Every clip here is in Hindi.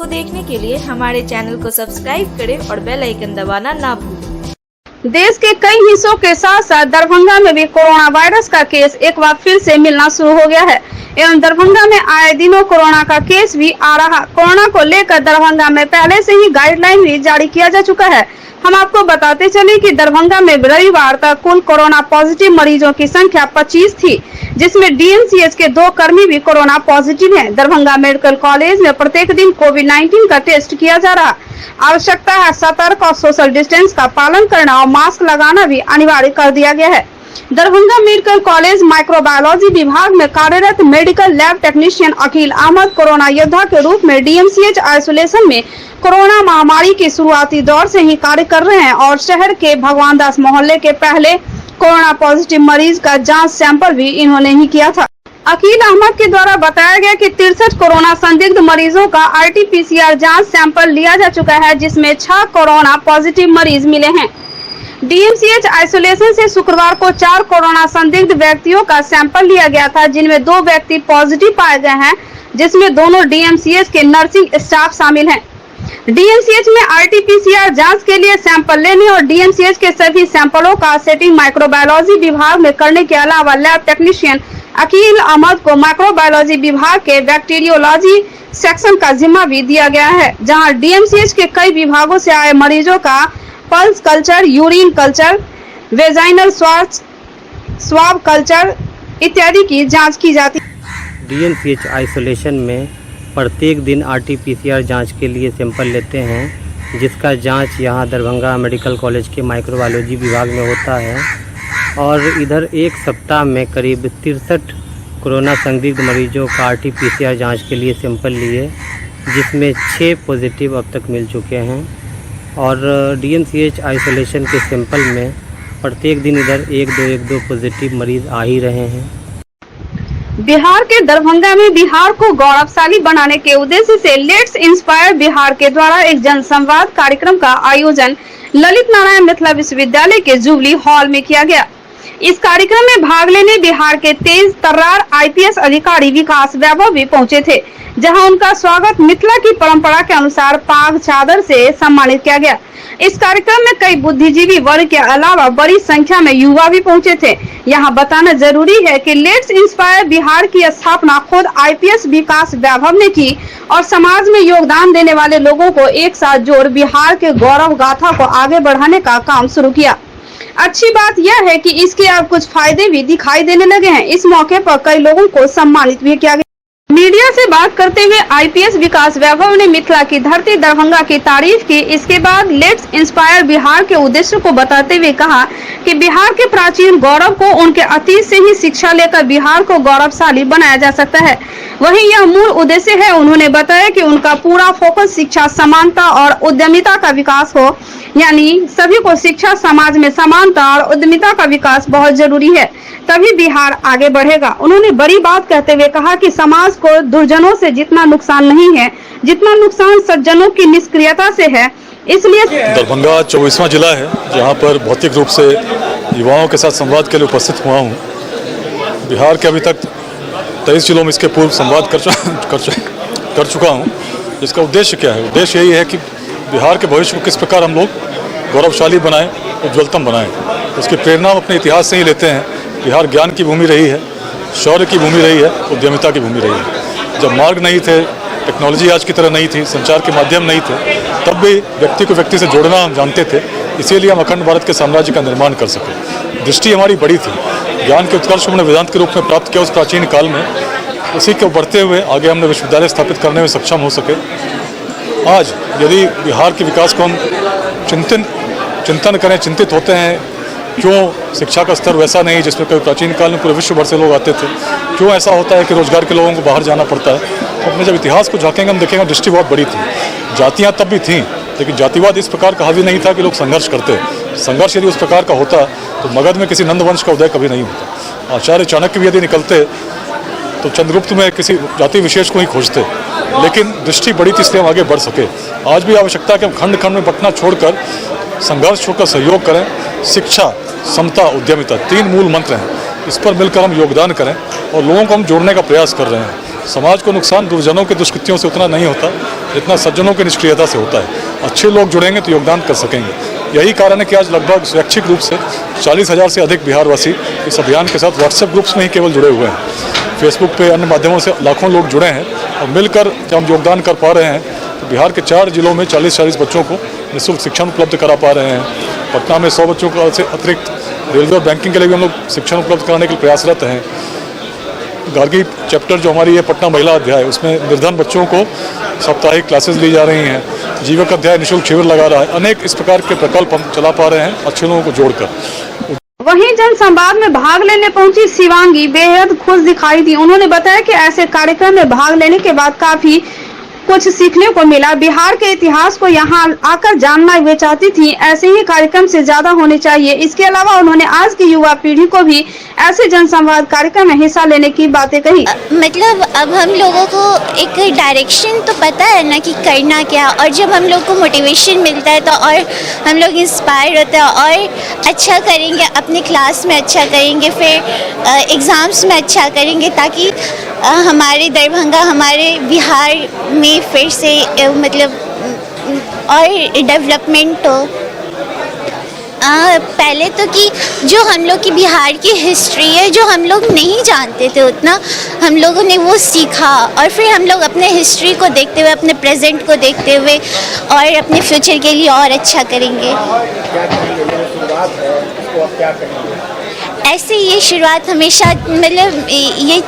देखने के लिए हमारे चैनल को सब्सक्राइब करें और बेल आइकन दबाना ना भूलें। देश के कई हिस्सों के साथ साथ दरभंगा में भी कोरोना वायरस का केस एक बार फिर से मिलना शुरू हो गया है एवं दरभंगा में आए दिनों कोरोना का केस भी आ रहा। कोरोना को लेकर दरभंगा में पहले से ही गाइडलाइन भी जारी किया जा चुका है। हम आपको बताते चले कि दरभंगा में रविवार तक कुल कोरोना पॉजिटिव मरीजों की संख्या 25 थी, जिसमें डीएमसीएच के 2 कर्मी भी कोरोना पॉजिटिव हैं। दरभंगा मेडिकल कॉलेज में प्रत्येक दिन कोविड-19 का टेस्ट किया जा रहा। आवश्यकता है सतर्क और सोशल डिस्टेंस का पालन करना और मास्क लगाना भी अनिवार्य कर दिया गया है। दरभंगा मेडिकल कॉलेज माइक्रोबायोलॉजी विभाग में कार्यरत medical lab technician Akeel Ahmad corona योद्धा के रूप में डीएमसीएच आइसोलेशन में कोरोना महामारी के शुरुआती दौर से ही कार्य कर रहे हैं और शहर के भगवान दास मोहल्ले के पहले कोरोना पॉजिटिव मरीज का जांच सैंपल भी इन्होंने ही किया था। अकील अहमद के द्वारा बताया गया कि 63 कोरोना संदिग्ध मरीजों का RT-PCR जांच सैंपल लिया जा चुका है, जिसमें 6 कोरोना पॉजिटिव मरीज मिले हैं। डीएमसीएच आइसोलेशन से शुक्रवार को 4 कोरोना संदिग्ध व्यक्तियों का सैंपल लिया गया था, जिनमें 2 व्यक्ति पॉजिटिव पाए गए हैं, जिसमें दोनों डीएमसीएच के नर्सिंग स्टाफ शामिल हैं। डीएमसीएच में RT-PCR जांच के लिए सैंपल लेने और डीएमसीएच के सभी सैंपलों का सेटिंग माइक्रोबायोलॉजी विभाग में करने के अलावा लैब टेक्नीशियन अकील अहमद को माइक्रोबायोलॉजी विभाग के बैक्टीरियोलॉजी सेक्शन का जिम्मा भी दिया गया है, जहां डीएमसीएच के कई विभागों से आए मरीजों का pulse culture, urine culture, vaginal swab culture इत्यादि की जांच की जाती है। डीएमसीएच आइसोलेशन में प्रत्येक दिन RT-PCR जांच के लिए सैंपल लेते हैं, जिसका जांच यहां दरभंगा मेडिकल कॉलेज के माइक्रोबायोलॉजी विभाग में होता है और इधर एक सप्ताह में करीब 63 कोरोना संदिग्ध मरीजों का RT-PCR जांच के लिए सैंपल लिए, जिसमें 6 पॉजिटिव अब तक मिल चुके हैं और डीएमसीएच आइसोलेशन के सैंपल में प्रत्येक दिन इधर 1-2 पॉजिटिव मरीज आ ही रहे हैं। बिहार के दरभंगा में बिहार को गौरवशाली बनाने के उद्देश्य से लेट्स इंस्पायर बिहार के द्वारा एक जनसंवाद कार्यक्रम का आयोजन ललित नारायण मिथिला विश्वविद्यालय के जुबली हॉल में किया गया। इस कार्यक्रम में भाग लेने बिहार के तेज तर्रार IPS अधिकारी विकास वैभव भी पहुंचे थे, जहां उनका स्वागत मिथिला की परंपरा के अनुसार पाग चादर से सम्मानित किया गया। इस कार्यक्रम में कई बुद्धिजीवी वर्ग के अलावा बड़ी संख्या में युवा भी पहुंचे थे। यहां बताना जरूरी है कि लेट्स इंस्पायर बिहार की स्थापना खुद IPS विकास वैभव ने की और समाज में योगदान देने वाले लोगों को एक साथ जोड़ बिहार के गौरव गाथा को आगे बढ़ाने का काम शुरू किया। अच्छी बात यह है कि इसके अब कुछ फायदे भी दिखाई देने लगे हैं। इस मौके पर कई लोगों को सम्मानित भी किया गया। मीडिया से बात करते हुए IPS विकास वैभव ने मिथिला की धरती दरभंगा की तारीफ की। इसके बाद लेट्स इंस्पायर बिहार के उद्देश्य को बताते हुए कहा कि बिहार के प्राचीन गौरव को उनके अतीत से ही शिक्षा लेकर बिहार को गौरवशाली बनाया जा सकता है। वहीं यह मूल उद्देश्य है। उन्होंने बताया कि उनका पूरा फोकस शिक्षा, समानता और उद्यमिता का विकास हो, यानी सभी को शिक्षा, समाज में समानता और उद्यमिता का विकास बहुत जरूरी है, तभी बिहार आगे बढ़ेगा। उन्होंने बड़ी बात कहते हुए कहा कि समाज को दुर्जनों से जितना नुकसान नहीं है, जितना नुकसान सज्जनों की निष्क्रियता से है। इसलिए दरभंगा 24वां जिला है, जहां पर भौतिक रूप से युवाओं के साथ संवाद के लिए उपस्थित हुआ हूं। बिहार के अभी तक 23 जिलों में इसके पूर्व संवाद कर चुका हूं। इसका उद्देश्य क्या है? उद्देश्य यही है कि बिहार के भविष्य को किस प्रकार हम लोग गौरवशाली बनाएं, उज्ज्वलतम बनाएं। उसकी प्रेरणा हम अपने इतिहास से ही लेते हैं। बिहार ज्ञान की भूमि रही है, शौर्य की भूमि रही है, उद्यमिता की भूमि रही है। जब मार्ग नहीं थे, टेक्नोलॉजी आज की तरह नहीं थी, संचार के माध्यम नहीं थे, तब भी व्यक्ति को व्यक्ति से जोड़ना हम जानते थे। इसीलिए हम अखंड भारत के साम्राज्य का निर्माण कर सके। दृष्टि हमारी बड़ी थी। ज्ञान के उत्कर्ष हमने वेदांत के रूप में प्राप्त किया उस प्राचीन काल में। उसी को बढ़ते हुए आगे हमने विश्वविद्यालय स्थापित करने में सक्षम हो सके। आज यदि बिहार के विकास को हम चिंतन करें, चिंतित होते हैं, क्यों शिक्षा का स्तर वैसा नहीं जिसमें कभी प्राचीन काल में पूरे विश्व भर से लोग आते थे, क्यों ऐसा होता है कि रोजगार के लोगों को बाहर जाना पड़ता है। तो अपने जब इतिहास को झाँकेंगे हम देखेंगे दृष्टि बहुत बड़ी थी। जातियाँ तब भी थीं, लेकिन जातिवाद इस प्रकार का हावी नहीं था कि लोग संघर्ष करते। संघर्ष यदि उस प्रकार का होता तो मगध में किसी नंद वंश का उदय कभी नहीं होता। आचार्य चाणक्य भी यदि निकलते तो चंद्रगुप्त में किसी जाति विशेष को ही खोजते, लेकिन दृष्टि बड़ी थी इसलिए हम आगे बढ़ सके। आज भी आवश्यकता है कि हम खंड खंड में बंटना छोड़कर संघर्ष छोड़कर सहयोग करें। शिक्षा, समता, उद्यमिता 3 मूल मंत्र हैं। इस पर मिलकर हम योगदान करें और लोगों को हम जोड़ने का प्रयास कर रहे हैं। समाज को नुकसान दुर्जनों के दुष्कृत्यों से उतना नहीं होता जितना सज्जनों की निष्क्रियता से होता है। अच्छे लोग जुड़ेंगे तो योगदान कर सकेंगे। यही कारण है कि आज लगभग स्वैच्छिक रूप से 40,000 से अधिक बिहारवासी इस अभियान के साथ व्हाट्सएप ग्रुप्स में ही केवल जुड़े हुए हैं। फेसबुक पे अन्य माध्यमों से लाखों लोग जुड़े हैं और मिलकर जब हम योगदान कर पा रहे हैं तो बिहार के 4 जिलों में 40 बच्चों को निःशुल्क शिक्षण उपलब्ध करा पा रहे हैं। पटना में 100 बच्चों को से अतिरिक्त रेलवे और बैंकिंग के लिए भी हम लोग शिक्षण उपलब्ध कराने के लिए प्रयासरत हैं। गार्गी चैप्टर जो हमारी है पटना महिला अध्याय, उसमें निर्धन बच्चों को साप्ताहिक क्लासेस ली जा रही हैं। जीवक अध्याय निःशुल्क शिविर लगा रहा है। अनेक इस प्रकार के प्रकल्प हम चला पा रहे हैं अच्छे लोगों को जोड़कर। वहीं जन संवाद में भाग लेने पहुंची शिवांगी बेहद खुश दिखाई दी। उन्होंने बताया कि ऐसे कार्यक्रम में भाग लेने के बाद काफी कुछ सीखने को मिला। बिहार के इतिहास को यहाँ आकर जानना वे चाहती थी। ऐसे ही कार्यक्रम से ज्यादा होने चाहिए। इसके अलावा उन्होंने आज की युवा पीढ़ी को भी ऐसे जनसंवाद कार्यक्रम में हिस्सा लेने की बातें कही। मतलब अब हम लोगों को एक डायरेक्शन तो पता है ना कि करना क्या, और जब हम लोग को मोटिवेशन मिलता है तो और हम लोग इंस्पायर होते हैं और अच्छा करेंगे, अपने क्लास में अच्छा करेंगे, फिर एग्ज़ाम्स में अच्छा करेंगे, ताकि हमारे दरभंगा, हमारे बिहार में फिर से मतलब और डेवलपमेंट हो। पहले तो कि जो हम लोग की बिहार की हिस्ट्री है, जो हम लोग नहीं जानते थे उतना, हम लोगों ने वो सीखा और फिर हम लोग अपने हिस्ट्री को देखते हुए, अपने प्रेजेंट को देखते हुए और अपने फ्यूचर के लिए और अच्छा करेंगे। ऐसे ये शुरुआत हमेशा मतलब ये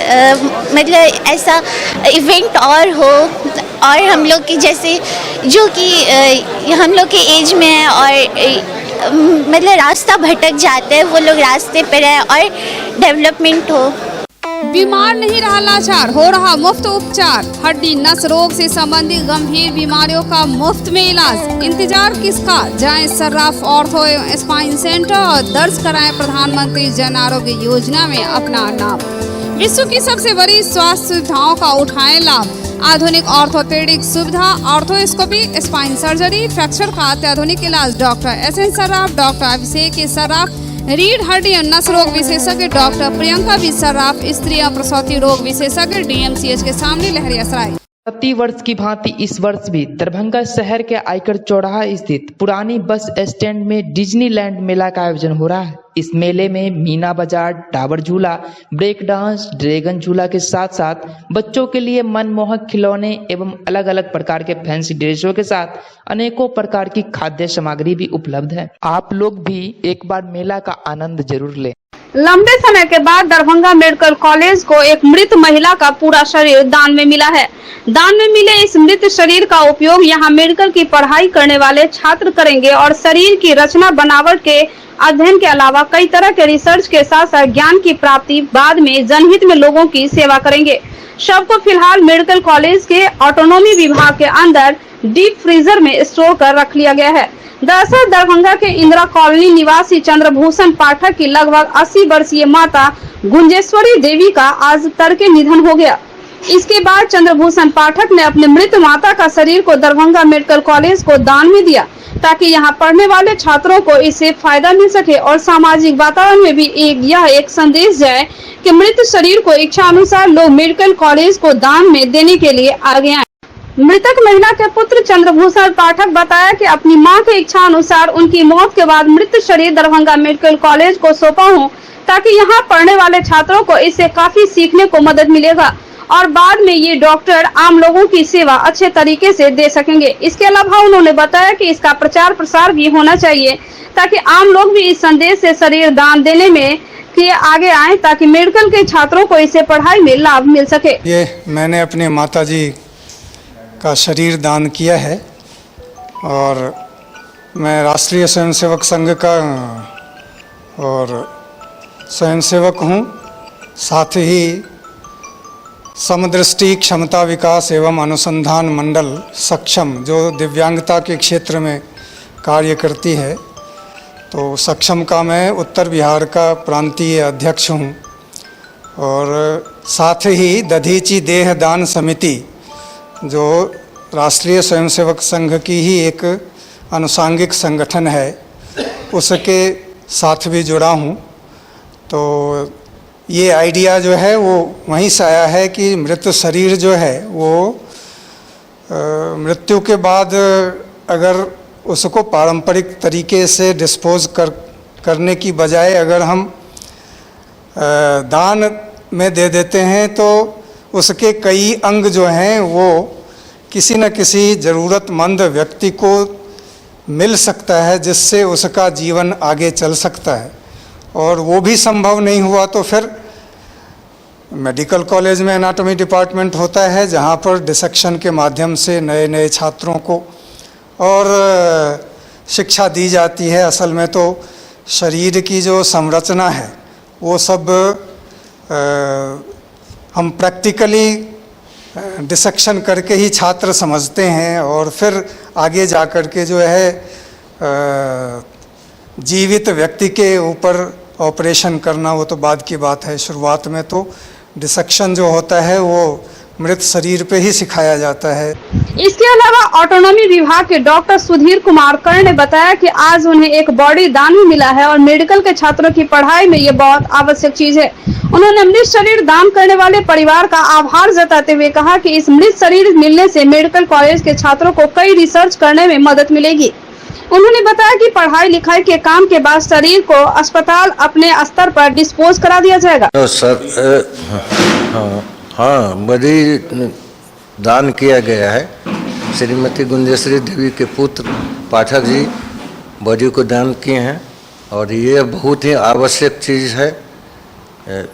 मतलब ऐसा इवेंट और हम लोग की जैसे जो कि हम लोग के एज में है और मतलब रास्ता भटक जाते हैं, वो लोग रास्ते पर रहे और डेवलपमेंट हो। बीमार नहीं रहा लाचार, हो रहा मुफ्त उपचार। हड्डी नस रोग से संबंधित गंभीर बीमारियों का मुफ्त में इलाज। इंतजार किसका, जाएं सर्राफ ऑर्थो एवं स्पाइन सेंटर और दर्ज कराएं प्रधानमंत्री जन आरोग्य योजना में अपना नाम। विश्व की सबसे बड़ी स्वास्थ्य सुविधाओं का उठाएं लाभ। आधुनिक ऑर्थोपेडिक सुविधा, ऑर्थोस्कोपी, स्पाइन सर्जरी, फ्रैक्चर का अत्याधुनिक इलाज। डॉक्टर SN सर्राफ, डॉक्टर अभिषेक सर्राफ, रीढ़ हड्डी और नस रोग विशेषज्ञ डॉक्टर प्रियंका बी सर्राफ, स्त्री और प्रसूति रोग विशेषज्ञ DMCH के सामने लहरियासराय। प्रति वर्ष की भांति इस वर्ष भी दरभंगा शहर के आयकर चौराहा स्थित पुरानी बस स्टैंड में डिज्नीलैंड मेला का आयोजन हो रहा है। इस मेले में मीना बाजार, टावर झूला, ब्रेक डांस, ड्रैगन झूला के साथ साथ बच्चों के लिए मनमोहक खिलौने एवं अलग अलग प्रकार के फैंसी ड्रेसों के साथ अनेकों प्रकार की खाद्य सामग्री भी उपलब्ध है। आप लोग भी एक बार मेला का आनंद जरूर लें। लंबे समय के बाद दरभंगा मेडिकल कॉलेज को एक मृत महिला का पूरा शरीर दान में मिला है। दान में मिले इस मृत शरीर का उपयोग यहाँ मेडिकल की पढ़ाई करने वाले छात्र करेंगे और शरीर की रचना बनावट के अध्ययन के अलावा कई तरह के रिसर्च के साथ साथ ज्ञान की प्राप्ति बाद में जनहित में लोगों की सेवा करेंगे। शव को फिलहाल मेडिकल कॉलेज के ऑटोनॉमी विभाग के अंदर डीप फ्रीजर में स्टोर कर रख लिया गया है। दरअसल दरभंगा के इंदिरा कॉलोनी निवासी चंद्रभूषण पाठक की लगभग 80 वर्षीय माता गुंजेश्वरी देवी का आज तड़के निधन हो गया। इसके बाद चंद्रभूषण पाठक ने अपने मृत माता का शरीर को दरभंगा मेडिकल कॉलेज को दान में दिया ताकि यहाँ पढ़ने वाले छात्रों को इससे फायदा मिल सके और सामाजिक वातावरण में भी यह एक संदेश जाए कि मृत शरीर को इच्छा अनुसार लोग मेडिकल कॉलेज को दान में देने के लिए आगे आए। मृतक महिला के पुत्र चंद्रभूषण पाठक बताया कि अपनी मां की इच्छा अनुसार उनकी मौत के बाद मृत शरीर दरभंगा मेडिकल कॉलेज को सौंपा हूं ताकि यहां पढ़ने वाले छात्रों को इससे काफी सीखने को मदद मिलेगा और बाद में ये डॉक्टर आम लोगों की सेवा अच्छे तरीके से दे सकेंगे। इसके अलावा उन्होंने बताया कि इसका प्रचार प्रसार भी होना चाहिए ताकि आम लोग भी इस संदेश से शरीर दान देने में आगे आए ताकि मेडिकल के छात्रों को इससे पढ़ाई में लाभ मिल सके। ये मैंने अपने माताजी का शरीर दान किया है और मैं राष्ट्रीय स्वयंसेवक संघ का और स्वयंसेवक हूँ। साथ ही समदृष्टि क्षमता विकास एवं अनुसंधान मंडल सक्षम जो दिव्यांगता के क्षेत्र में कार्य करती है, तो सक्षम का मैं उत्तर बिहार का प्रांतीय अध्यक्ष हूँ। और साथ ही दधीची देह दान समिति जो राष्ट्रीय स्वयंसेवक संघ की ही एक अनुसांगिक संगठन है, उसके साथ भी जुड़ा हूँ। तो ये आइडिया जो है वो वहीं से आया है कि मृत शरीर जो है वो मृत्यु के बाद अगर उसको पारंपरिक तरीके से डिस्पोज करने की बजाय अगर हम दान में दे देते हैं तो उसके कई अंग जो हैं वो किसी न किसी ज़रूरतमंद व्यक्ति को मिल सकता है, जिससे उसका जीवन आगे चल सकता है। और वो भी संभव नहीं हुआ तो फिर मेडिकल कॉलेज में एनाटॉमी डिपार्टमेंट होता है, जहाँ पर डिसेक्शन के माध्यम से नए नए छात्रों को और शिक्षा दी जाती है। असल में तो शरीर की जो संरचना है वो सब हम प्रैक्टिकली डिसेक्शन करके ही छात्र समझते हैं, और फिर आगे जा कर के जो है जीवित व्यक्ति के ऊपर ऑपरेशन करना वो तो बाद की बात है। शुरुआत में तो डिसेक्शन जो होता है वो मृत शरीर पे ही सिखाया जाता है। इसके अलावा ऑटोनॉमी विभाग के डॉक्टर सुधीर कुमार कर्ण ने बताया कि आज उन्हें एक बॉडी दान भी मिला है और मेडिकल के छात्रों की पढ़ाई में ये बहुत आवश्यक चीज है। उन्होंने मृत शरीर दान करने वाले परिवार का आभार जताते हुए कहा कि इस मृत शरीर मिलने से मेडिकल कॉलेज के छात्रों को कई रिसर्च करने में मदद मिलेगी। उन्होंने बताया कि पढ़ाई लिखाई के काम के बाद शरीर को अस्पताल अपने स्तर पर डिस्पोज करा दिया जाएगा। तो सर हाँ बॉडी दान किया गया है। श्रीमती गुंजेश्वरी देवी के पुत्र पाठक जी बॉडी को दान किए हैं, और ये बहुत ही आवश्यक चीज़ है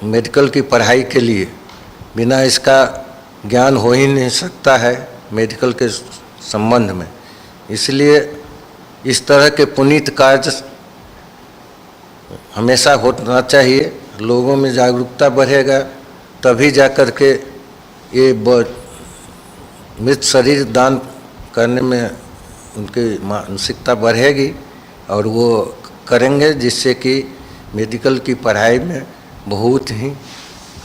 मेडिकल की पढ़ाई के लिए। बिना इसका ज्ञान हो ही नहीं सकता है मेडिकल के संबंध में। इसलिए इस तरह के पुनीत कार्य हमेशा होना चाहिए। लोगों में जागरूकता बढ़ेगा तभी जा कर के ये मृत शरीर दान करने में उनकी मानसिकता बढ़ेगी और वो करेंगे, जिससे कि मेडिकल की पढ़ाई में बहुत ही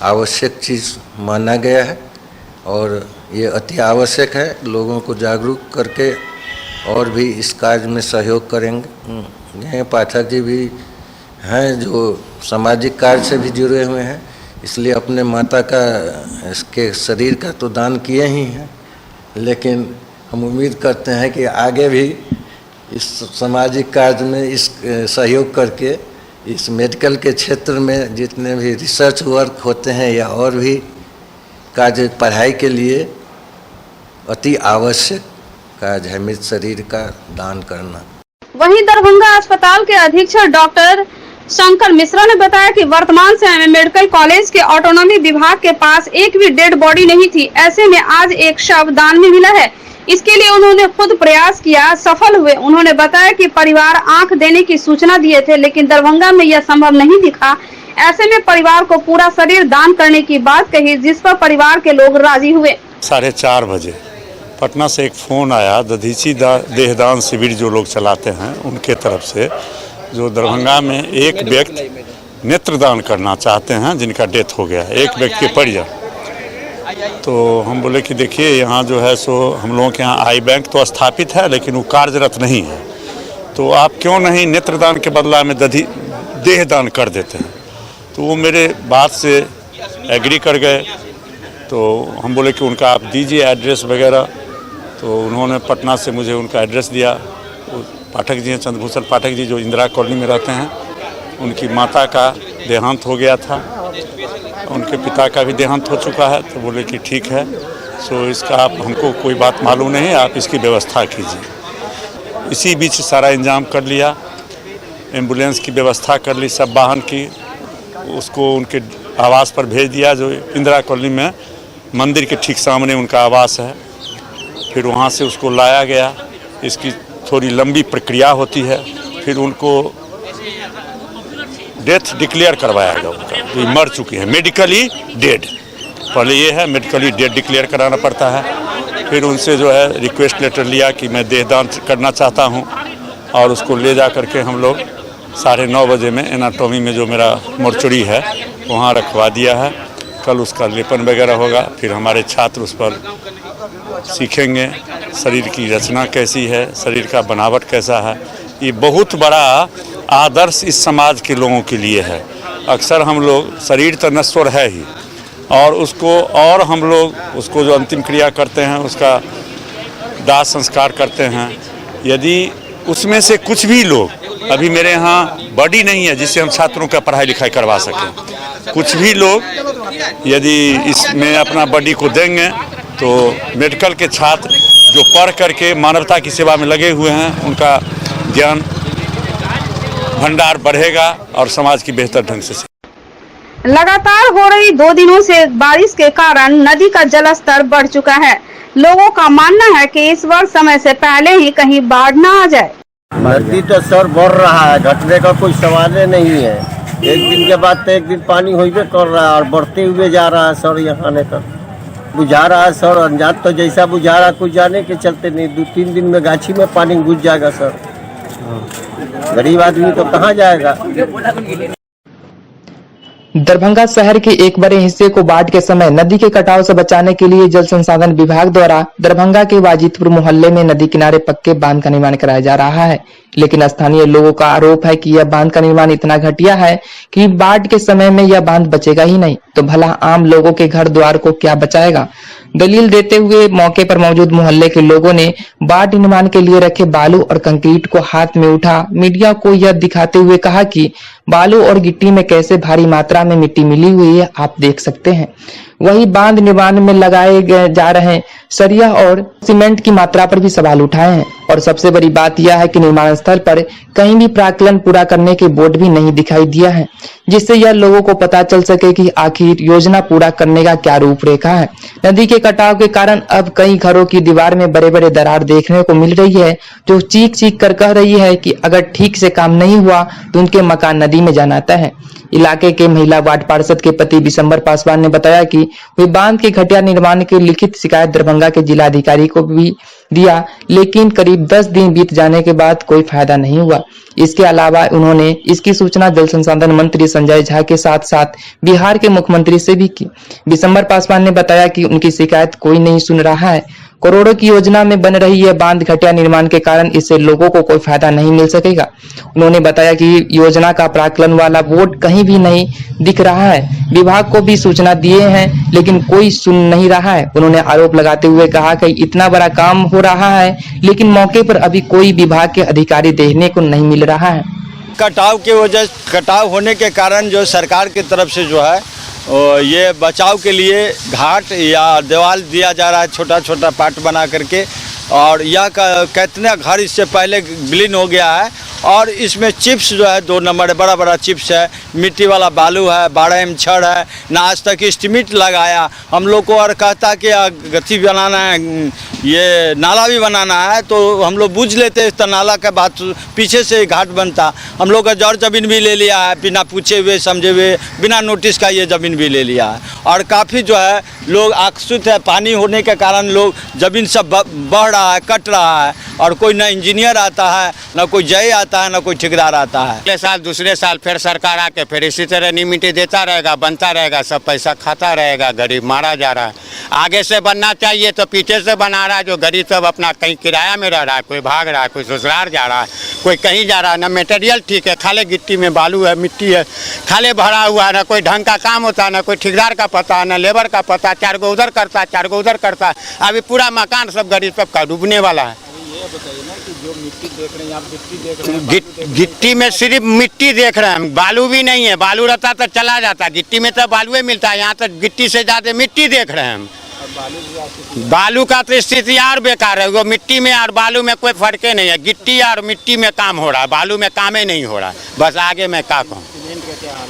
आवश्यक चीज़ माना गया है और ये अति आवश्यक है। लोगों को जागरूक करके और भी इस कार्य में सहयोग करेंगे। पाठक जी भी हैं जो सामाजिक कार्य से भी जुड़े हुए हैं, इसलिए अपने माता का इसके शरीर का तो दान किए ही हैं, लेकिन हम उम्मीद करते हैं कि आगे भी इस सामाजिक कार्य में इस सहयोग करके इस मेडिकल के क्षेत्र में जितने भी रिसर्च वर्क होते हैं या और भी कार्य पढ़ाई के लिए अति आवश्यक कार्य है मृत शरीर का दान करना। वहीं दरभंगा अस्पताल के अधीक्षक डॉक्टर शंकर मिश्रा ने बताया कि वर्तमान समय में मेडिकल कॉलेज के ऑटोनॉमी विभाग के पास एक भी डेड बॉडी नहीं थी। ऐसे में आज एक शव दान में मिला है। इसके लिए उन्होंने खुद प्रयास किया, सफल हुए। उन्होंने बताया कि परिवार आंख देने की सूचना दिए थे, लेकिन दरभंगा में यह संभव नहीं दिखा। ऐसे में परिवार को पूरा शरीर दान करने की बात कही, जिस पर परिवार के लोग राजी हुए। 4:30 बजे पटना से एक फ़ोन आया, दधीची देहदान शिविर जो लोग चलाते हैं उनके तरफ से, जो दरभंगा में एक व्यक्ति नेत्रदान करना चाहते हैं जिनका डेथ हो गया है, एक व्यक्ति के परिजन। तो हम बोले कि देखिए यहाँ जो है सो हम लोगों के यहाँ आई बैंक तो स्थापित है, लेकिन वो कार्यरत नहीं है, तो आप क्यों नहीं नेत्रदान के बदला में देहदान कर देते हैं। तो वो मेरे बात से एग्री कर गए। तो हम बोले कि उनका आप दीजिए एड्रेस वगैरह। तो उन्होंने पटना से मुझे उनका एड्रेस दिया। पाठक जी हैं, चंद्रभूषण पाठक जी, जो इंदिरा कॉलोनी में रहते हैं। उनकी माता का देहांत हो गया था, उनके पिता का भी देहांत हो चुका है। तो बोले कि ठीक है, सो इसका आप, हमको कोई बात मालूम नहीं, आप इसकी व्यवस्था कीजिए। इसी बीच सारा इंतजाम कर लिया, एम्बुलेंस की व्यवस्था कर ली, सब वाहन की, उसको उनके आवास पर भेज दिया, जो इंदिरा कॉलोनी में मंदिर के ठीक सामने उनका आवास है। फिर वहाँ से उसको लाया गया। इसकी थोड़ी लंबी प्रक्रिया होती है, फिर उनको डेथ डिक्लेयर करवाया गया उनका, ये मर चुकी है, मेडिकली डेड। पहले ये है मेडिकली डेड डिक्लेयर कराना पड़ता है। फिर उनसे जो है रिक्वेस्ट लेटर लिया कि मैं देहदान करना चाहता हूँ, और उसको ले जा करके हम लोग 9:30 बजे में एनाटॉमी में जो मेरा मोर्चरी है वहाँ रखवा दिया है। कल उसका लेपन वगैरह होगा, फिर हमारे छात्र उस पर सीखेंगे शरीर की रचना कैसी है, शरीर का बनावट कैसा है। ये बहुत बड़ा आदर्श इस समाज के लोगों के लिए है। अक्सर हम लोग, शरीर तो नश्वर है ही, और उसको, और हम लोग उसको जो अंतिम क्रिया करते हैं उसका दाह संस्कार करते हैं। यदि उसमें से कुछ भी लोग, अभी मेरे यहाँ बॉडी नहीं है जिससे हम छात्रों का पढ़ाई लिखाई करवा सकें, कुछ भी लोग यदि इसमें अपना बॉडी को देंगे तो मेडिकल के छात्र जो पढ़ करके मानवता की सेवा में लगे हुए हैं उनका ज्ञान भंडार बढ़ेगा और समाज की बेहतर ढंग से। लगातार हो रही 2 दिनों से बारिश के कारण नदी का जलस्तर बढ़ चुका है। लोगों का मानना है कि इस वर्ष समय से पहले ही कहीं बाढ़ न आ जाए। नदी तो सर बढ़ रहा है, घटने का कोई सवाल नहीं है। एक दिन के बाद तो एक दिन पानी होइबे कर रहा है और बढ़ते हुए जा रहा है सर। यहाँ तक बुझा रहा है सर, अंजात तो जैसा बुझा रहा है कुछ जाने के चलते नहीं। 2-3 दिन में गाछी में पानी घुस जाएगा सर। गरीब आदमी तो कहाँ जाएगा। दरभंगा शहर के एक बड़े हिस्से को बाढ़ के समय नदी के कटाव से बचाने के लिए जल संसाधन विभाग द्वारा दरभंगा के वाजिदपुर मोहल्ले में नदी किनारे पक्के बांध का निर्माण कराया जा रहा है। लेकिन स्थानीय लोगों का आरोप है कि यह बांध का निर्माण इतना घटिया है कि बाढ़ के समय में यह बांध बचेगा ही नहीं, तो भला आम लोगों के घर द्वार को क्या बचाएगा। दलील देते हुए मौके पर मौजूद मोहल्ले के लोगों ने बाढ़ निर्माण के लिए रखे बालू और कंक्रीट को हाथ में उठा मीडिया को यह दिखाते हुए कहा कि बालू और गिट्टी में कैसे भारी मात्रा में मिट्टी मिली हुई है, आप देख सकते हैं। वही बांध निर्माण में लगाए जा रहे सरिया और सीमेंट की मात्रा पर भी सवाल उठाए हैं। और सबसे बड़ी बात यह है कि निर्माण स्थल पर कहीं भी प्राक्कलन पूरा करने के बोर्ड भी नहीं दिखाई दिया है, जिससे यह लोगों को पता चल सके कि आखिर योजना पूरा करने का क्या रूपरेखा है। नदी के कटाव के कारण अब कई घरों की दीवार में बड़े बड़े दरार देखने को मिल रही है, जो चीख चीख कर कह रही है कि अगर ठीक से काम नहीं हुआ तो उनके मकान नदी में जाना है। इलाके के महिला वार्ड पार्षद के पति बिशंबर पासवान ने बताया कि वे बांध के घटिया निर्माण की लिखित शिकायत दरभंगा के जिलाधिकारी को भी दिया, लेकिन करीब 10 दिन बीत जाने के बाद कोई फायदा नहीं हुआ। इसके अलावा उन्होंने इसकी सूचना जल संसाधन मंत्री संजय झा के साथ साथ बिहार के मुख्यमंत्री से भी की। बिशंबर पासवान ने बताया कि उनकी शिकायत कोई नहीं सुन रहा है। करोड़ों की योजना में बन रही है बांध घटिया निर्माण के कारण इससे लोगों को कोई फायदा नहीं मिल सकेगा। उन्होंने बताया कि योजना का प्राक्कलन वाला बोर्ड कहीं भी नहीं दिख रहा है। विभाग को भी सूचना दिए हैं लेकिन कोई सुन नहीं रहा है। उन्होंने आरोप लगाते हुए कहा कि इतना बड़ा काम हो रहा है लेकिन मौके पर अभी कोई विभाग के अधिकारी देखने को नहीं मिल रहा है। कटाव होने के कारण जो सरकार की तरफ से जो है ये बचाव के लिए घाट या दीवार दिया जा रहा है, छोटा छोटा पार्ट बना करके। और यह कितने घर इससे पहले विलीन हो गया है। और इसमें चिप्स जो है 2 नंबर बड़ा बड़ा चिप्स है, मिट्टी वाला बालू है, 12M छड़ है, ना आज तक एस्टिमेट लगाया हम लोग को। और कहता कि गति बनाना है, ये नाला भी बनाना है, तो हम लोग बूझ लेते इस नाला के बाद पीछे से घाट बनता। हम लोग का जड़ ज़मीन भी ले लिया है, बिना पूछे हुए समझे हुए, बिना नोटिस का ये ज़मीन भी ले लिया है। और काफ़ी जो है लोग आकर्षित है, पानी होने के कारण लोग ज़मीन सब बढ़ रहा है, कट रहा है। और कोई ना इंजीनियर आता है, ना कोई जय आता है, ना कोई ठेकेदार आता है। अगले साल दूसरे साल फिर सरकार आके फिर इसी तरह निमिटी देता रहेगा, बनता रहेगा, सब पैसा खाता रहेगा, गरीब मारा जा रहा है। आगे से बनना चाहिए तो पीछे से बना रहा है। जो गरीब सब अपना कहीं किराया में रह रहा है, कोई भाग रहा है, कोई ससुराल जा रहा है, कोई कहीं जा रहा है। ना मटेरियल ठीक है, खाले गिट्टी में बालू है, मिट्टी है, खाले भरा हुआ है, ना कोई ढंग का काम होता है, ना कोई ठेकेदार का पता है, ना लेबर का पता। 4 गो उधर करता है, 4 गो उधर करता है। अभी पूरा मकान सब गरीब सबका डूबने वाला है। बताइए ना कि जो मिट्टी देख रहे हैं आप, गिट्टी देख रहे हैं, गिट्टी में सिर्फ मिट्टी देख रहे हैं, बालू भी नहीं है। बालू रहता तो चला जाता, गिट्टी में तो बालू मिलता है। यहाँ तो गिट्टी से ज्यादा मिट्टी देख रहे हैं हम। बालू का तो स्थिति और बेकार है। वो मिट्टी में और बालू में कोई फर्क नहीं है। गिट्टी और मिट्टी में काम हो रहा है, बालू में काम ही नहीं हो रहा। बस आगे मैं क्या कहूँ।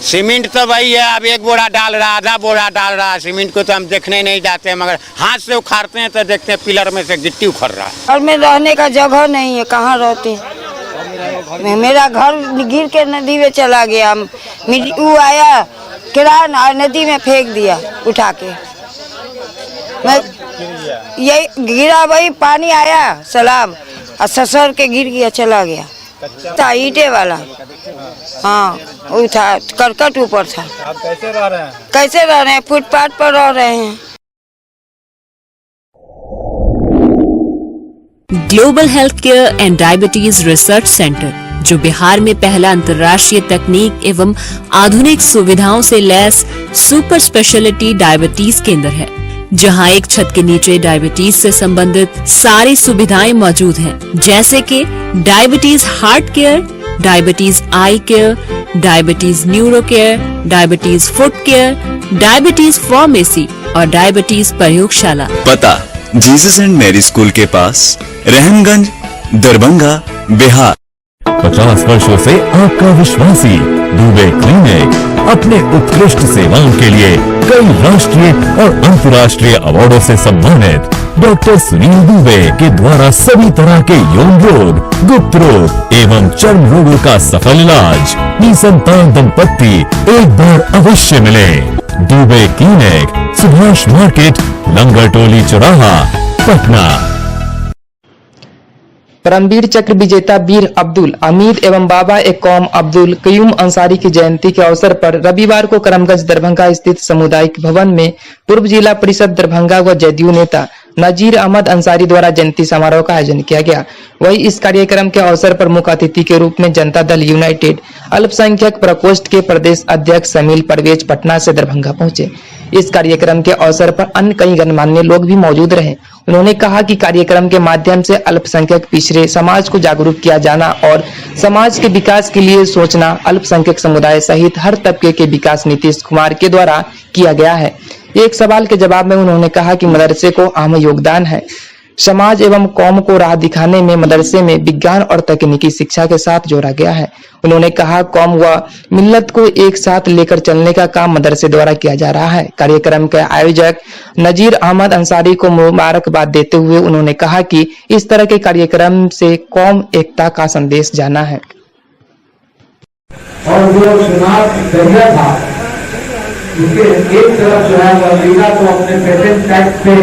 सीमेंट तो वही है, अब 1 बोरा डाल रहा, आधा बोरा डाल रहा। सीमेंट को तो हम देखने नहीं जाते हैं, मगर हाथ से उखाड़ते हैं तो देखते हैं पिलर में से गिट्टी उखड़ रहा है। घर में रहने का जगह नहीं है, कहाँ रहते हैं। मेरा घर गिर के नदी में चला गया। वो आया किरान और नदी में फेंक दिया उठा के। मैं यही गिरा, वही पानी आया सलाम और ससर के गिर गया, चला गया। था ईंटे वाला, हाँ वो था, करकट ऊपर था। आप कैसे रह रहे हैं? कैसे रह रहे हैं? फुटपाथ पर रह रहे हैं। Global health care and diabetes research centre, जो बिहार में पहला अंतर्राष्ट्रीय तकनीक एवं आधुनिक सुविधाओं से लैस सुपर स्पेशलिटी डायबिटीज केंद्र है। जहां एक छत के नीचे डायबिटीज से संबंधित सारी सुविधाएं मौजूद हैं, जैसे कि diabetes heart care, diabetes eye care, diabetes neuro care, diabetes foot care, diabetes pharmacy और डायबिटीज प्रयोगशाला। पता जीसस एंड मैरी स्कूल के पास, रहमगंज, दरभंगा, बिहार। 50 वर्षों से आपका विश्वासी दुबे क्लिनिक अपने उत्कृष्ट सेवाओं के लिए कई राष्ट्रीय और अंतर्राष्ट्रीय अवार्डों से सम्मानित डॉक्टर सुनील दुबे के द्वारा सभी तरह के यौन रोग, गुप्त रोग एवं चर्म रोगों का सफल इलाज। निसंतान दंपत्ति एक बार अवश्य मिले। दुबे क्लिनिक, सुभाष मार्केट, लंगर टोली चौराहा, पटना। परमवीर चक्र विजेता वीर अब्दुल हमीद एवं बाबा एक कौम अब्दुल कयूम अंसारी की जयंती के अवसर पर रविवार को करमगंज दरभंगा स्थित सामुदायिक भवन में पूर्व जिला परिषद दरभंगा व जदयू नेता नजीर अहमद अंसारी द्वारा जयंती समारोह का आयोजन किया गया। वहीं इस कार्यक्रम के अवसर पर मुख्य अतिथि के रूप में जनता दल यूनाइटेड अल्पसंख्यक प्रकोष्ठ के प्रदेश अध्यक्ष समील परवेज पटना से दरभंगा पहुंचे। इस कार्यक्रम के अवसर पर अन्य कई गणमान्य लोग भी मौजूद रहे। उन्होंने कहा कि कार्यक्रम के माध्यम से अल्पसंख्यक पिछड़े समाज को जागरूक किया जाना और समाज के विकास के लिए सोचना अल्पसंख्यक समुदाय सहित हर तबके के विकास नीतीश कुमार के द्वारा किया गया है। एक सवाल के जवाब में उन्होंने कहा कि मदरसे को अहम योगदान है। समाज एवं कौम को राह दिखाने में मदरसे में विज्ञान और तकनीकी शिक्षा के साथ जोड़ा गया है। उन्होंने कहा कौम व मिल्लत को एक साथ लेकर चलने का काम मदरसे द्वारा किया जा रहा है। कार्यक्रम के आयोजक नजीर अहमद अंसारी को मुबारकबाद देते हुए उन्होंने कहा कि इस तरह के कार्यक्रम से कौम एकता का संदेश जाना है। और जो चुनाव जरिया था उसके एक तरफ जो है वह लीला को अपने पेटेंट टैक्स पे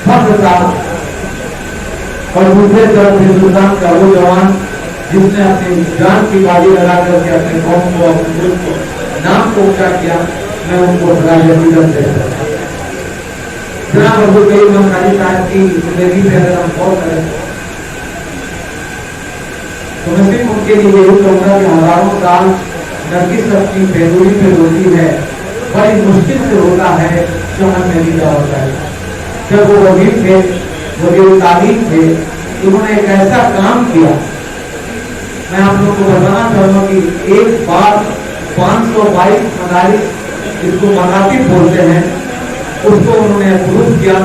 फंस था और दूसरे तरफ हिंदुस्तान का वो जवान जिसने अपनी जान की बाजी लगा करके अपने कौम को अपने मुल्क को नाम को ऊंचा किया, मैं उनको श्रद्धांजलि देता हूं। जनाब अब्दुल कयूम अंसारी साहब की जिंदगी में अगर हम गौर करें तो मैं सिर्फ उनके लिए यही कहूँगा कि हजारों साल नरगिस अपनी बेदूरी पे रोती है, बड़ी मुश्किल से रोता है, चमन में लीला होता है। जब वो वजीर थे, वजीर तालीम थे, उन्होंने एक ऐसा काम किया, मैं आप लोग को बताना चाहूँगा कि एक बार 522 मदारिस, जिसको मनातिब बोलते हैं, उसको उन्होंने अप्रूव किया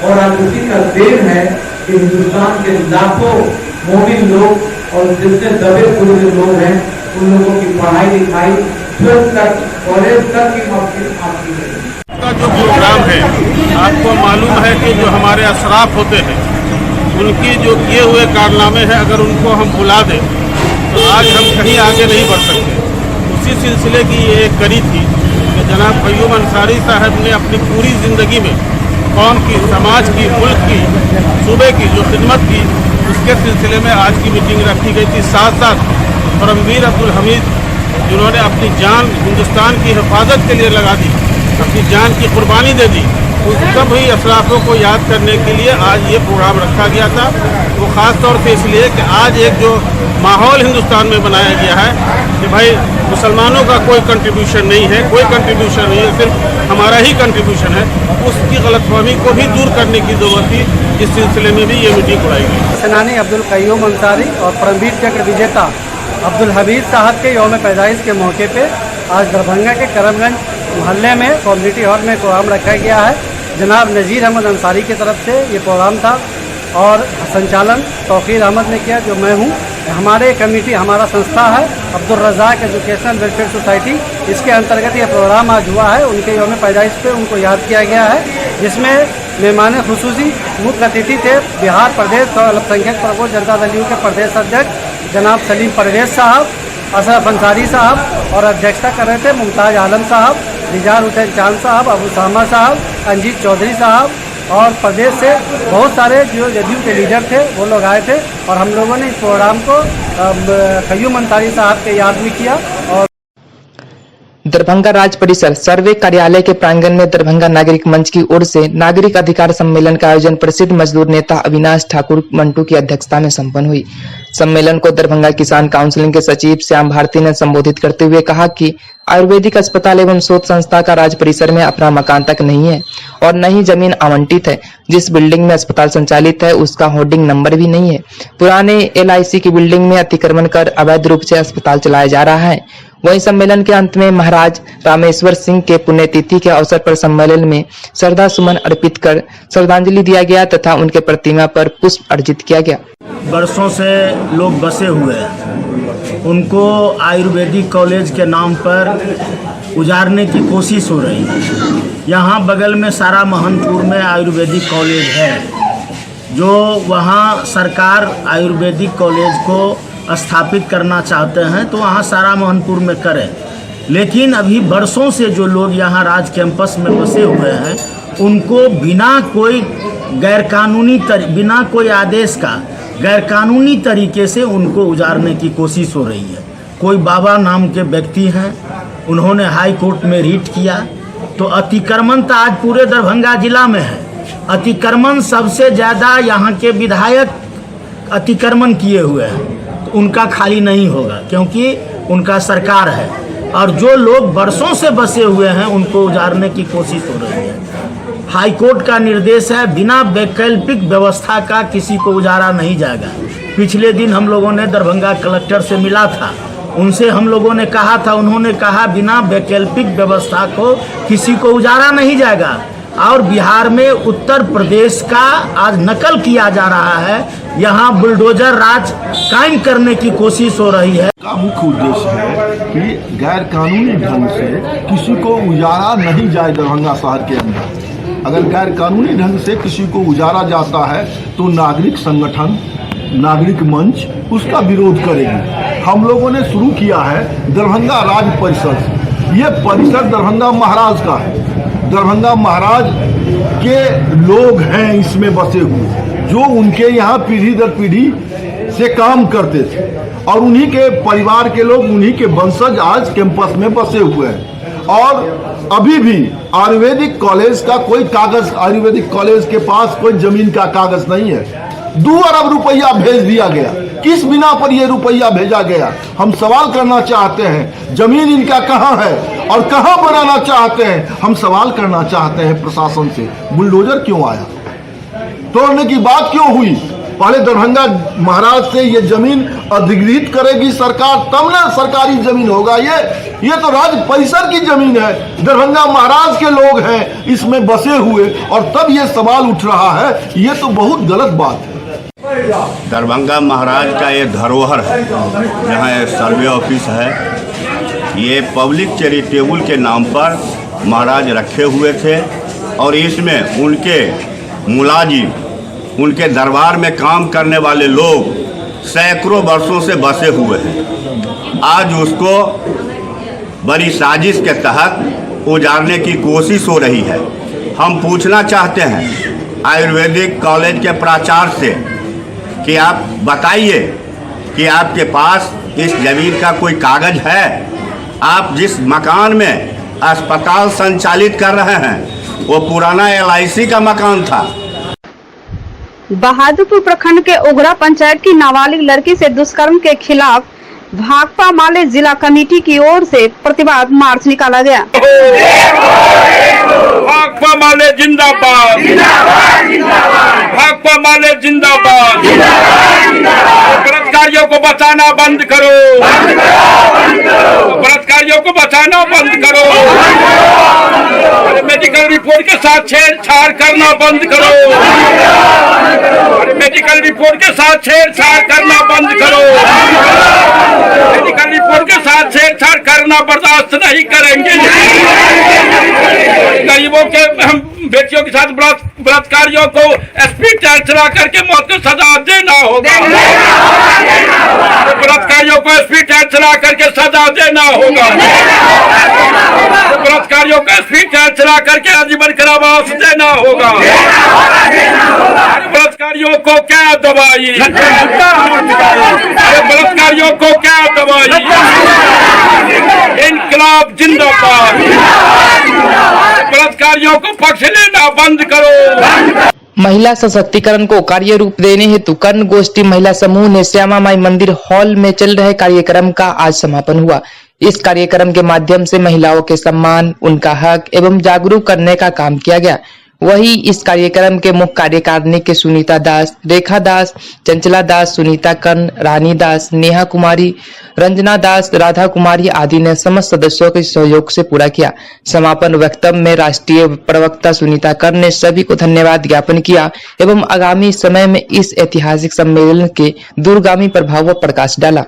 और आज उसी का देन है कि हिंदुस्तान के लाखों मोमिन लोग और जितने दबे खुले लोग हैं उन लोगों की पढ़ाई लिखाई 12th तक, कॉलेज तक की माफी का जो प्रोग्राम है, आपको मालूम है कि जो हमारे अशराफ होते हैं उनकी जो किए हुए कारनामे हैं, अगर उनको हम भुला दें तो आज हम कहीं आगे नहीं बढ़ सकते। उसी सिलसिले की ये एक कड़ी थी कि जनाब कयूम अंसारी साहब ने अपनी पूरी ज़िंदगी में कौम की, समाज की, मुल्क की, सूबे की जो खिदमत की, उसके सिलसिले में आज की मीटिंग रखी गई थी। साथ साथ परमवीर अब्दुल हमीद जिन्होंने अपनी जान हिंदुस्तान की हिफाजत के लिए लगा दी, अपनी जान की कुर्बानी दे दी, उन सभी अशराफों को याद करने के लिए आज ये प्रोग्राम रखा गया था। वो ख़ास तौर से इसलिए कि आज एक जो माहौल हिंदुस्तान में बनाया गया है कि भाई मुसलमानों का कोई कंट्रीब्यूशन नहीं है, कोई कंट्रीब्यूशन नहीं है, सिर्फ हमारा ही कंट्रीब्यूशन है, उसकी गलतफहमी को भी दूर करने की ज़रूरत थी। इस सिलसिले में भी ये मीटिंग बुलाई गई। सेनानी अब्दुल कयूम अंसारी और परमवीर चक्र विजेता अब्दुल हमीद साहब के यौम पैदाइश के मौके पे आज दरभंगा के करमगंज मोहल्ले में कम्युनिटी हॉल में प्रोग्राम रखा गया है। जनाब नजीर अहमद अंसारी की तरफ से ये प्रोग्राम था और संचालन तौकीर अहमद ने किया, जो मैं हूँ। हमारे कमेटी, हमारा संस्था है Abdul Razaq educational welfare society, इसके अंतर्गत ये प्रोग्राम आज हुआ है। उनके यौम पैदाइश पे उनको याद किया गया है, जिसमें मेहमान खुसूसी मुख्य अतिथि थे बिहार प्रदेश और अल्पसंख्यक प्रकोष्ठ जनता दल यू के प्रदेश अध्यक्ष जनाब सलीम परवेज साहब, अशरफ अंसारी साहब और अध्यक्षता कर रहे थे मुमताज़ आलम साहब, रिजाल हुसैन चांद साहब, अबू सामा साहब, अंजीत चौधरी साहब और प्रदेश से बहुत सारे जो जदयू के लीडर थे वो लोग आए थे और हम लोगों ने इस प्रोग्राम को कयूम अंसारी साहब के याद में किया। और दरभंगा राज्य परिसर सर्वे कार्यालय के प्रांगण में दरभंगा नागरिक मंच की ओर से नागरिक अधिकार सम्मेलन का आयोजन प्रसिद्ध मजदूर नेता अविनाश ठाकुर मंटू की अध्यक्षता में संपन्न हुई। सम्मेलन को दरभंगा किसान काउंसिल के सचिव श्याम भारती ने संबोधित करते हुए कहा कि आयुर्वेदिक अस्पताल एवं शोध संस्था का राज्य परिसर में अपना मकान तक नहीं है और न ही जमीन आवंटित है। जिस बिल्डिंग में अस्पताल संचालित है उसका होर्डिंग नंबर भी नहीं है। पुराने LIC की बिल्डिंग में अतिक्रमण कर अवैध रूप से अस्पताल चलाया जा रहा है। वहीं सम्मेलन के अंत में महाराज रामेश्वर सिंह के पुण्यतिथि के अवसर पर सम्मेलन में श्रद्धा सुमन अर्पित कर श्रद्धांजलि दिया गया तथा उनके प्रतिमा पर पुष्प अर्जित किया गया। वर्षों से लोग बसे हुए हैं, उनको आयुर्वेदिक कॉलेज के नाम पर उजाड़ने की कोशिश हो रही है। यहाँ बगल में सारा महनपुर में आयुर्वेदिक कॉलेज है, जो वहाँ सरकार आयुर्वेदिक कॉलेज को स्थापित करना चाहते हैं तो वहाँ सारा महनपुर में करें। लेकिन अभी वर्षों से जो लोग यहाँ राज कैंपस में बसे हुए हैं उनको बिना कोई बिना कोई आदेश का गैरकानूनी तरीके से उनको उजाड़ने की कोशिश हो रही है। कोई बाबा नाम के व्यक्ति हैं, उन्होंने हाई कोर्ट में रीट किया तो अतिक्रमण तो आज पूरे दरभंगा जिला में है। अतिक्रमण सबसे ज़्यादा यहाँ के विधायक अतिक्रमण किए हुए हैं, तो उनका खाली नहीं होगा क्योंकि उनका सरकार है। और जो लोग वर्षों से बसे हुए हैं उनको उजाड़ने की कोशिश हो रही है। हाई कोर्ट का निर्देश है बिना वैकल्पिक व्यवस्था का किसी को उजाड़ा नहीं जाएगा। पिछले दिन हम लोगों ने दरभंगा कलेक्टर से मिला था, उनसे हम लोगों ने कहा था, उन्होंने कहा बिना वैकल्पिक व्यवस्था को किसी को उजाड़ा नहीं जाएगा। और बिहार में उत्तर प्रदेश का आज नकल किया जा रहा है, यहाँ बुलडोजर राज कायम करने की कोशिश हो रही है। का मुख्य उद्देश्य है कि गैर कानूनी ढंग से किसी को उजाड़ा नहीं जाए। दरभंगा शहर के अंदर अगर गैर कानूनी ढंग से किसी को उजाड़ा जाता है तो नागरिक संगठन, नागरिक मंच उसका विरोध करेगी। हम लोगों ने शुरू किया है दरभंगा राज्य परिषद। ये परिसर दरभंगा महाराज का है। दरभंगा महाराज के लोग हैं इसमें बसे हुए, जो उनके यहाँ पीढ़ी दर पीढ़ी से काम करते थे और उन्हीं के परिवार के लोग, उन्हीं के वंशज आज कैंपस में बसे हुए हैं। और अभी भी आयुर्वेदिक कॉलेज का कोई कागज, आयुर्वेदिक कॉलेज के पास कोई जमीन का कागज नहीं है। 2 अरब रुपया भेज दिया गया। किस बिना पर यह रुपया भेजा गया? हम सवाल करना चाहते हैं, जमीन इनका कहाँ है और कहाँ बनाना चाहते हैं? हम सवाल करना चाहते हैं प्रशासन से, बुलडोजर क्यों आया? तोड़ने की बात क्यों हुई? पहले दरभंगा महाराज से ये जमीन अधिग्रहित करेगी सरकार, तब ना सरकारी जमीन होगा। ये तो राज्य परिसर की जमीन है, दरभंगा महाराज के लोग हैं इसमें बसे हुए, और तब ये सवाल उठ रहा है। ये तो बहुत गलत बात है। दरभंगा महाराज का ये धरोहर है, जहाँ सर्वे ऑफिस है। ये पब्लिक चैरिटेबल के नाम पर महाराज रखे हुए थे और इसमें उनके मुलाजिम, उनके दरबार में काम करने वाले लोग सैकड़ों वर्षों से बसे हुए हैं। आज उसको बड़ी साजिश के तहत उजाड़ने की कोशिश हो रही है। हम पूछना चाहते हैं आयुर्वेदिक कॉलेज के प्राचार्य से कि आप बताइए कि आपके पास इस जमीन का कोई कागज है? आप जिस मकान में अस्पताल संचालित कर रहे हैं वो पुराना LIC का मकान था। बहादुरपुर प्रखंड के उगरा पंचायत की नाबालिग लड़की से दुष्कर्म के खिलाफ भाकपा माले जिला कमेटी की ओर से प्रतिवाद मार्च निकाला गया। भाकपा माले जिंदाबाद, भाकपा माले जिंदाबाद। बलात्कारियों को बचाना बंद करो, बलात्कारियों को बचाना बंद करो। मेडिकल रिपोर्ट के साथ छेड़छाड़ करना बंद करो, मेडिकल रिपोर्ट के साथ छेड़छाड़ करना बंद करो। मेडिकल रिपोर्ट के साथ छेड़छाड़ करना बर्दाश्त नहीं करेंगे। गरीबों के हम बेटियों के साथ बलात्कारियों को SP टैग चला करके मौत की सजा देना होगा। बलात्कारियों को SP टैग चला करके सजा देना होगा। बलात्कारियों को SP टैग चला करके आजीवन कारावास देना होगा। बलात्कारियों को क्या दवाई, बलात्कारियों को क्या दवाई। इनकलाब जिंदाबाद। बलात्कारियों को पक्ष लेना बंद करो। महिला सशक्तिकरण को कार्य रूप देने हेतु कर्ण गोष्ठी महिला समूह ने श्यामा माई मंदिर हॉल में चल रहे कार्यक्रम का आज समापन हुआ। इस कार्यक्रम के माध्यम से महिलाओं के सम्मान, उनका हक एवं जागरूक करने का काम किया गया। वहीं इस कार्यक्रम के मुख्य कार्यकारिणी के सुनीता दास, रेखा दास, चंचला दास, सुनीता कर्ण, रानी दास, नेहा कुमारी, रंजना दास, राधा कुमारी आदि ने समस्त सदस्यों के सहयोग से पूरा किया। समापन वक्तव्य में राष्ट्रीय प्रवक्ता सुनीता कर्ण ने सभी को धन्यवाद ज्ञापन किया एवं आगामी समय में इस ऐतिहासिक सम्मेलन के दूरगामी प्रभाव पर प्रकाश डाला।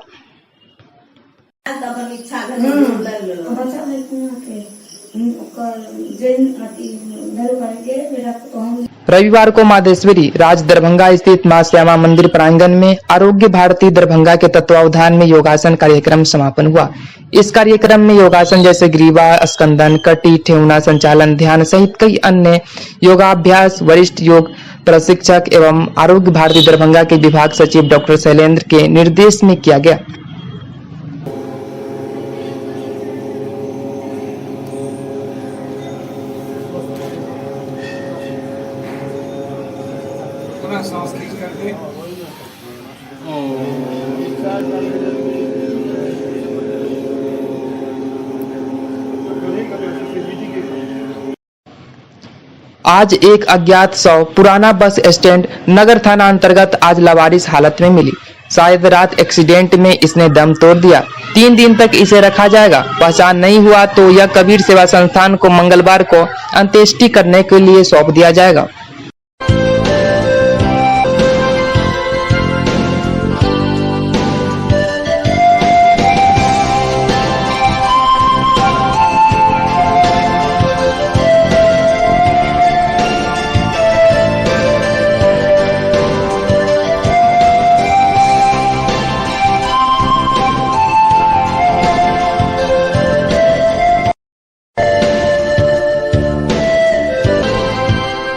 रविवार को मादेश्वरी राज दरभंगा स्थित मां श्यामा मंदिर प्रांगण में आरोग्य भारती दरभंगा के तत्वावधान में योगासन कार्यक्रम समापन हुआ। इस कार्यक्रम में योगासन जैसे ग्रीवा, स्कंदन, कटी, ठेवना, संचालन, ध्यान सहित कई अन्य योगाभ्यास वरिष्ठ योग प्रशिक्षक एवं आरोग्य भारती दरभंगा के विभाग सचिव डॉक्टर शैलेंद्र के निर्देश में किया गया। आज एक अज्ञात शव पुराना बस स्टैंड नगर थाना अंतर्गत आज लावारिस हालत में मिली। शायद रात एक्सीडेंट में इसने दम तोड़ दिया। 3 दिन तक इसे रखा जाएगा। पहचान नहीं हुआ तो यह कबीर सेवा संस्थान को मंगलवार को अंत्येष्टि करने के लिए सौंप दिया जाएगा।